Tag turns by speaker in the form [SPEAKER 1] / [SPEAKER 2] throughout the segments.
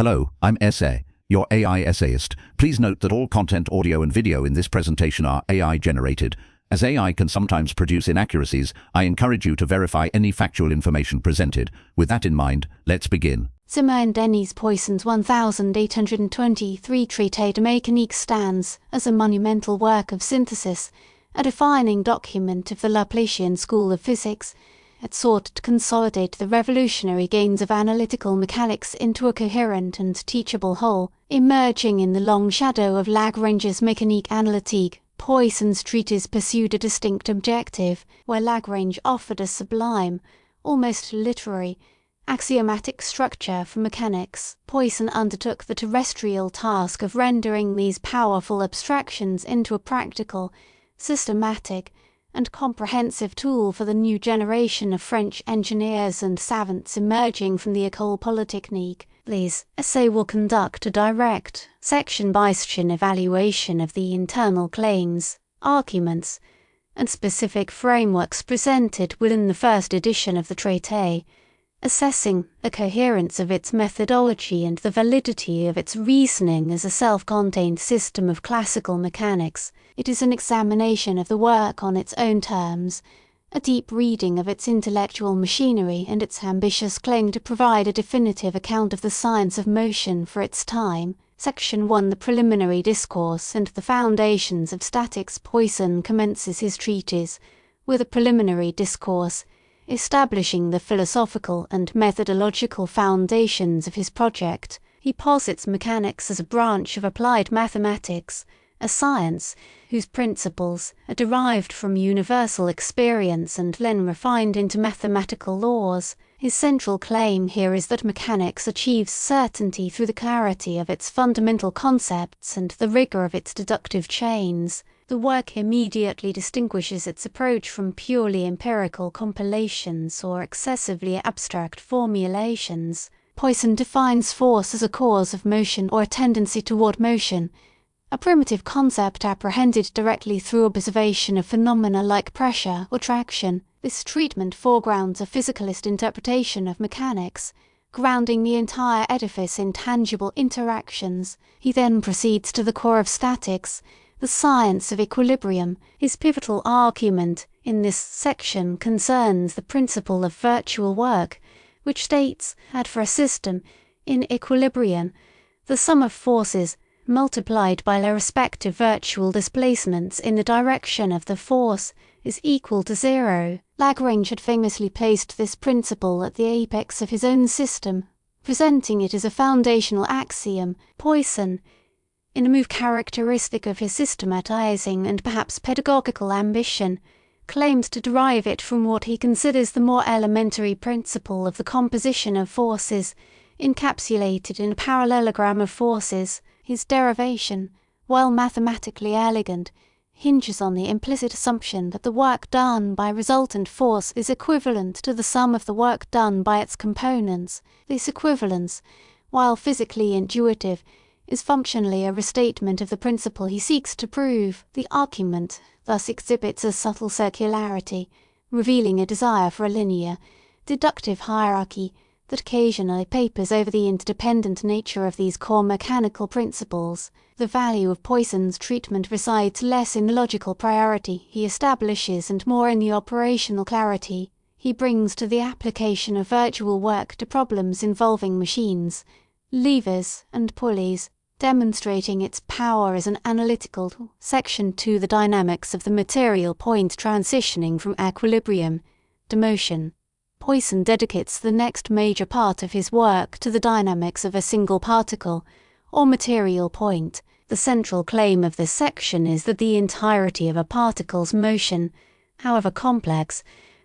[SPEAKER 1] Hello, I'm Essay, your AI essayist. Please note that all content, audio and video in this presentation are AI generated. As AI can sometimes produce inaccuracies, I encourage you to verify any factual information presented. With that in mind, let's begin.
[SPEAKER 2] Siméon Denis Poisson's 1823 Traité de mécanique stands as a monumental work of synthesis, a defining document of the Laplacian school of physics. It sought to consolidate the revolutionary gains of analytical mechanics into a coherent and teachable whole. Emerging in the long shadow of Lagrange's mécanique analytique, Poisson's treatise pursued a distinct objective, where Lagrange offered a sublime, almost literary, axiomatic structure for mechanics. Poisson undertook the terrestrial task of rendering these powerful abstractions into a practical, systematic, and comprehensive tool for the new generation of French engineers and savants emerging from the École Polytechnique. This essay will conduct a direct, section-by-section evaluation of the internal claims, arguments, and specific frameworks presented within the first edition of the Traité, assessing the coherence of its methodology and the validity of its reasoning as a self-contained system of classical mechanics. It is an examination of the work on its own terms, a deep reading of its intellectual machinery and its ambitious claim to provide a definitive account of the science of motion for its time. Section 1, the preliminary discourse and the foundations of statics. Poisson commences his treatise with a preliminary discourse, establishing the philosophical and methodological foundations of his project. He posits mechanics as a branch of applied mathematics, a science whose principles are derived from universal experience and then refined into mathematical laws. His central claim here is that mechanics achieves certainty through the clarity of its fundamental concepts and the rigor of its deductive chains. The work immediately distinguishes its approach from purely empirical compilations or excessively abstract formulations. Poisson defines force as a cause of motion or a tendency toward motion, a primitive concept apprehended directly through observation of phenomena like pressure or traction. This treatment foregrounds a physicalist interpretation of mechanics, grounding the entire edifice in tangible interactions. He then proceeds to the core of statics, the science of equilibrium. His pivotal argument in this section concerns the principle of virtual work, which states that for a system in equilibrium, the sum of forces multiplied by their respective virtual displacements in the direction of the force is equal to zero. Lagrange had famously placed this principle at the apex of his own system, presenting it as a foundational axiom. Poisson, in a move characteristic of his systematizing and perhaps pedagogical ambition, claims to derive it from what he considers the more elementary principle of the composition of forces, encapsulated in a parallelogram of forces. His derivation, while mathematically elegant, hinges on the implicit assumption that the work done by resultant force is equivalent to the sum of the work done by its components. This equivalence, while physically intuitive, is functionally a restatement of the principle he seeks to prove. The argument thus exhibits a subtle circularity, revealing a desire for a linear, deductive hierarchy that occasionally papers over the interdependent nature of these core mechanical principles. The value of Poisson's treatment resides less in the logical priority he establishes and more in the operational clarity he brings to the application of virtual work to problems involving machines, levers and pulleys, demonstrating its power as an analytical tool. Section 2, the dynamics of the material point transitioning from equilibrium to motion. Poisson dedicates the next major part of his work to the dynamics of a single particle, or material point. The central claim of this section is that the entirety of a particle's motion, however complex,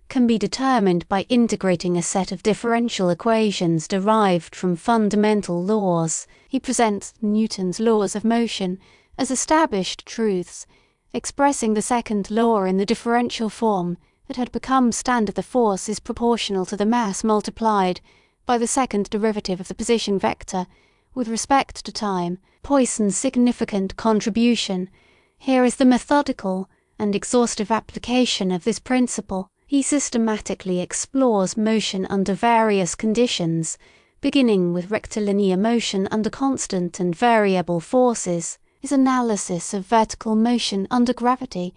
[SPEAKER 2] can be determined by integrating a set of differential equations derived from fundamental laws. He presents Newton's laws of motion as established truths, expressing the second law in the differential form that had become standard. The force is proportional to the mass multiplied by the second derivative of the position vector with respect to time. Poisson's significant contribution here is the methodical and exhaustive application of this principle. He systematically explores motion under various conditions, beginning with rectilinear motion under constant and variable forces, his analysis of vertical motion under gravity,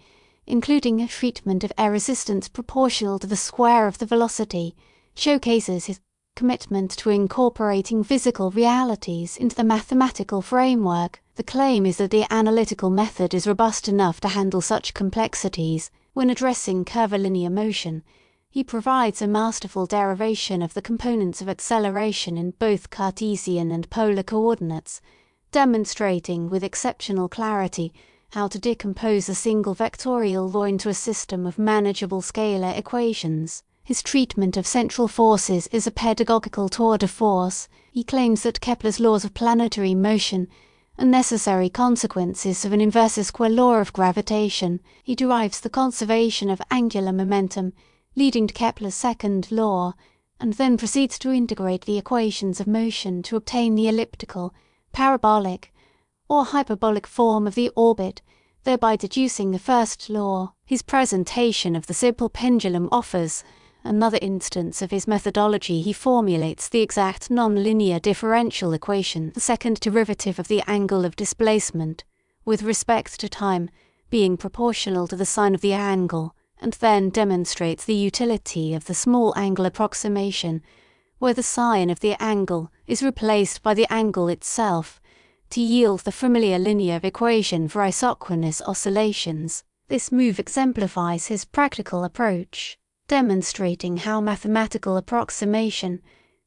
[SPEAKER 2] including a treatment of air resistance proportional to the square of the velocity, showcases his commitment to incorporating physical realities into the mathematical framework. The claim is that the analytical method is robust enough to handle such complexities. When addressing curvilinear motion, he provides a masterful derivation of the components of acceleration in both Cartesian and polar coordinates, demonstrating with exceptional clarity how to decompose a single vectorial law into a system of manageable scalar equations. His treatment of central forces is a pedagogical tour de force. He claims that Kepler's laws of planetary motion are necessary consequences of an inverse square law of gravitation. He derives the conservation of angular momentum, leading to Kepler's second law, and then proceeds to integrate the equations of motion to obtain the elliptical, parabolic, or hyperbolic form of the orbit, thereby deducing the first law. His presentation of the simple pendulum offers another instance of his methodology. He formulates the exact nonlinear differential equation, the second derivative of the angle of displacement, with respect to time, being proportional to the sine of the angle, and then demonstrates the utility of the small angle approximation, where the sine of the angle is replaced by the angle itself, to yield the familiar linear equation for isochronous oscillations. This move exemplifies his practical approach, demonstrating how mathematical approximation,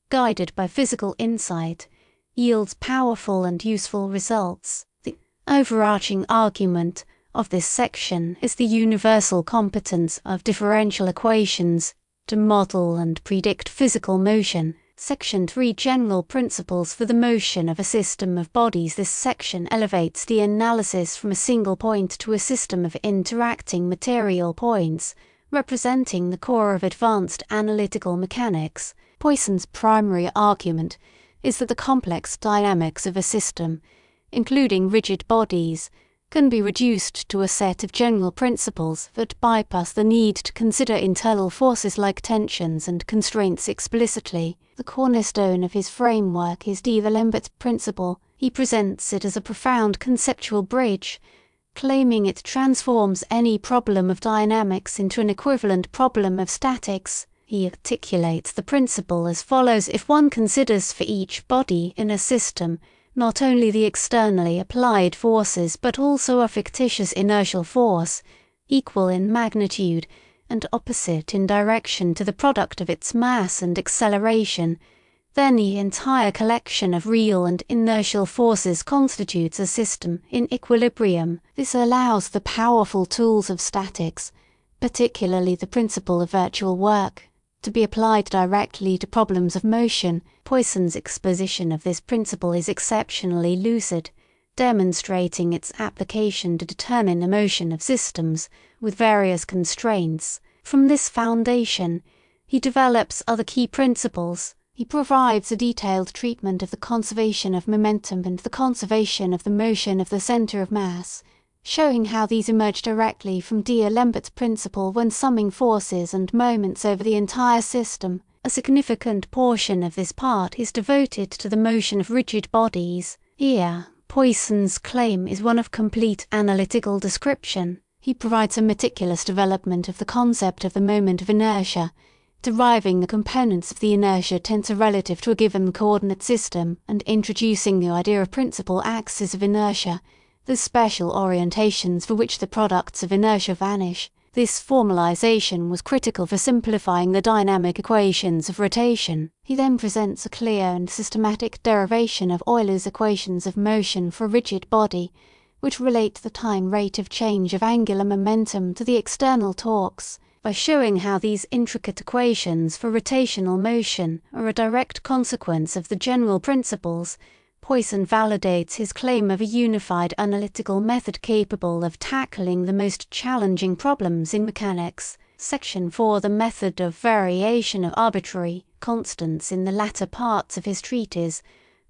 [SPEAKER 2] guided by physical insight, yields powerful and useful results. The overarching argument of this section is the universal competence of differential equations to model and predict physical motion. Section 3 General Principles for the Motion of a System of Bodies. This section elevates the analysis from a single point to a system of interacting material points, representing the core of advanced analytical mechanics. Poisson's primary argument is that the complex dynamics of a system, including rigid bodies, can be reduced to a set of general principles that bypass the need to consider internal forces like tensions and constraints explicitly. The cornerstone of his framework is D'Alembert's principle. He presents it as a profound conceptual bridge, claiming it transforms any problem of dynamics into an equivalent problem of statics. He articulates the principle as follows: if one considers for each body in a system not only the externally applied forces but also a fictitious inertial force, equal in magnitude and opposite in direction to the product of its mass and acceleration, then the entire collection of real and inertial forces constitutes a system in equilibrium. This allows the powerful tools of statics, particularly the principle of virtual work, to be applied directly to problems of motion. Poisson's exposition of this principle is exceptionally lucid, demonstrating its application to determine the motion of systems with various constraints. From this foundation, he develops other key principles. He provides a detailed treatment of the conservation of momentum and the conservation of the motion of the center of mass, showing how these emerge directly from D'Alembert's principle when summing forces and moments over the entire system. A significant portion of this part is devoted to the motion of rigid bodies. Here, Poisson's claim is one of complete analytical description. He provides a meticulous development of the concept of the moment of inertia, deriving the components of the inertia tensor relative to a given coordinate system and introducing the idea of principal axes of inertia, the special orientations for which the products of inertia vanish. This formalization was critical for simplifying the dynamic equations of rotation. He then presents a clear and systematic derivation of Euler's equations of motion for a rigid body, which relate the time rate of change of angular momentum to the external torques. By showing how these intricate equations for rotational motion are a direct consequence of the general principles, Poisson validates his claim of a unified analytical method capable of tackling the most challenging problems in mechanics. Section 4 The method of variation of arbitrary constants. In the latter parts of his treatise,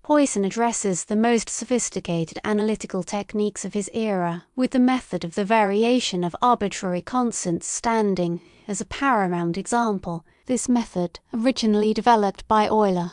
[SPEAKER 2] Poisson addresses the most sophisticated analytical techniques of his era, with the method of the variation of arbitrary constants standing as a paramount example. This method, originally developed by Euler,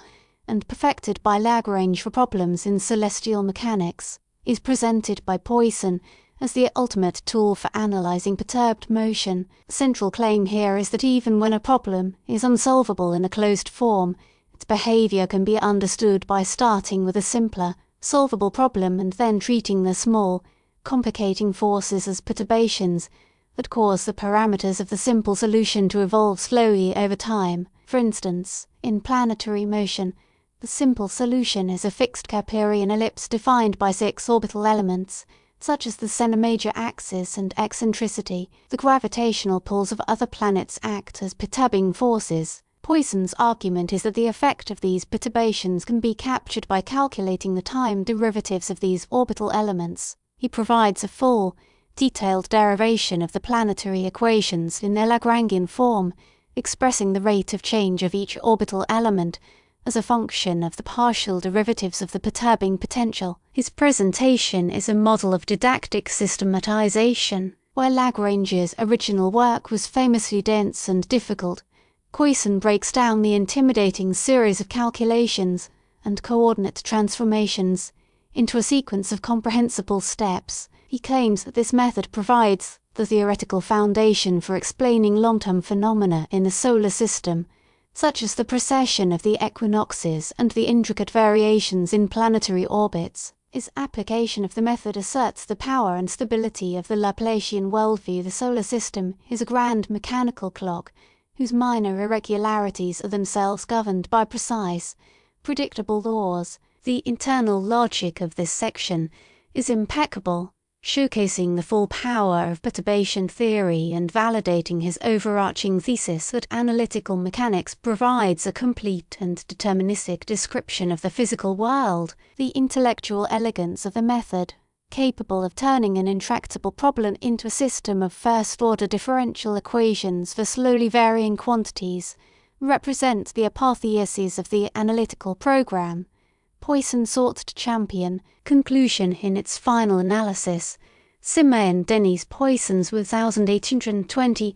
[SPEAKER 2] and perfected by Lagrange for problems in celestial mechanics, is presented by Poisson as the ultimate tool for analysing perturbed motion. The central claim here is that even when a problem is unsolvable in a closed form, its behaviour can be understood by starting with a simpler, solvable problem and then treating the small, complicating forces as perturbations that cause the parameters of the simple solution to evolve slowly over time. For instance, in planetary motion, the simple solution is a fixed Keplerian ellipse defined by 6 orbital elements, such as the centre-major axis and eccentricity. The gravitational pulls of other planets act as perturbing forces. Poisson's argument is that the effect of these perturbations can be captured by calculating the time derivatives of these orbital elements. He provides a full, detailed derivation of the planetary equations in their Lagrangian form, expressing the rate of change of each orbital element as a function of the partial derivatives of the perturbing potential. His presentation is a model of didactic systematization. Where Lagrange's original work was famously dense and difficult, Poisson breaks down the intimidating series of calculations and coordinate transformations into a sequence of comprehensible steps. He claims that this method provides the theoretical foundation for explaining long-term phenomena in the solar system, such as the precession of the equinoxes and the intricate variations in planetary orbits. His application of the method asserts the power and stability of the Laplacian worldview. The solar system is a grand mechanical clock whose minor irregularities are themselves governed by precise, predictable laws. The internal logic of this section is impeccable, showcasing the full power of perturbation theory and validating his overarching thesis that analytical mechanics provides a complete and deterministic description of the physical world. The intellectual elegance of the method, capable of turning an intractable problem into a system of first-order differential equations for slowly varying quantities, represent the apotheosis of the analytical program. Poisson sought to champion conclusion in its final analysis. Siméon Denis Poisson's 1823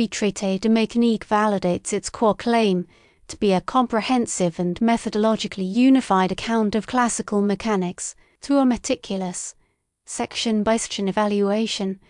[SPEAKER 2] Traité de mécanique validates its core claim to be a comprehensive and methodologically unified account of classical mechanics through a meticulous, section-by-section evaluation.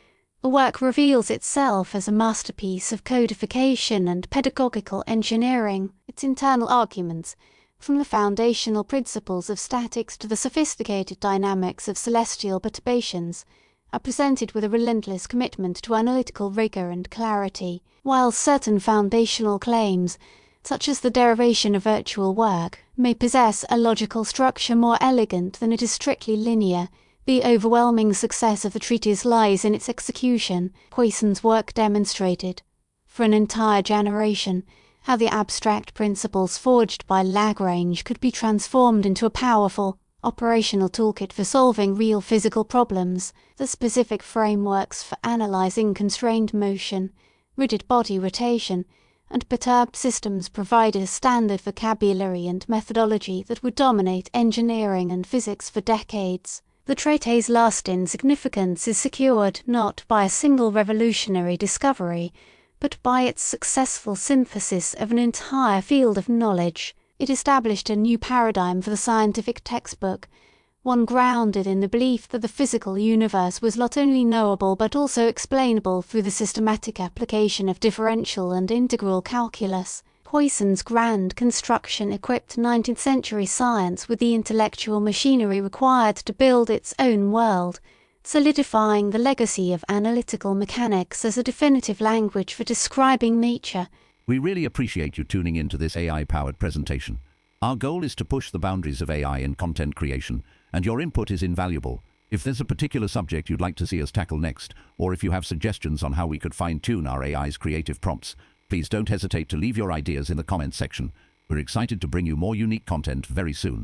[SPEAKER 2] The work reveals itself as a masterpiece of codification and pedagogical engineering. Its internal arguments, from the foundational principles of statics to the sophisticated dynamics of celestial perturbations, are presented with a relentless commitment to analytical rigor and clarity. While certain foundational claims, such as the derivation of virtual work, may possess a logical structure more elegant than it is strictly linear, the overwhelming success of the treatise lies in its execution. Poisson's work demonstrated, for an entire generation, how the abstract principles forged by Lagrange could be transformed into a powerful, operational toolkit for solving real physical problems. The specific frameworks for analysing constrained motion, rigid body rotation, and perturbed systems provide a standard vocabulary and methodology that would dominate engineering and physics for decades. The Traité's lasting significance is secured not by a single revolutionary discovery, but by its successful synthesis of an entire field of knowledge. It established a new paradigm for the scientific textbook, one grounded in the belief that the physical universe was not only knowable but also explainable through the systematic application of differential and integral calculus. Poisson's grand construction equipped 19th-century science with the intellectual machinery required to build its own world, solidifying the legacy of analytical mechanics as a definitive language for describing nature.
[SPEAKER 1] We really appreciate you tuning into this AI-powered presentation. Our goal is to push the boundaries of AI in content creation, and your input is invaluable. If there's a particular subject you'd like to see us tackle next, or if you have suggestions on how we could fine-tune our AI's creative prompts, please don't hesitate to leave your ideas in the comments section. We're excited to bring you more unique content very soon.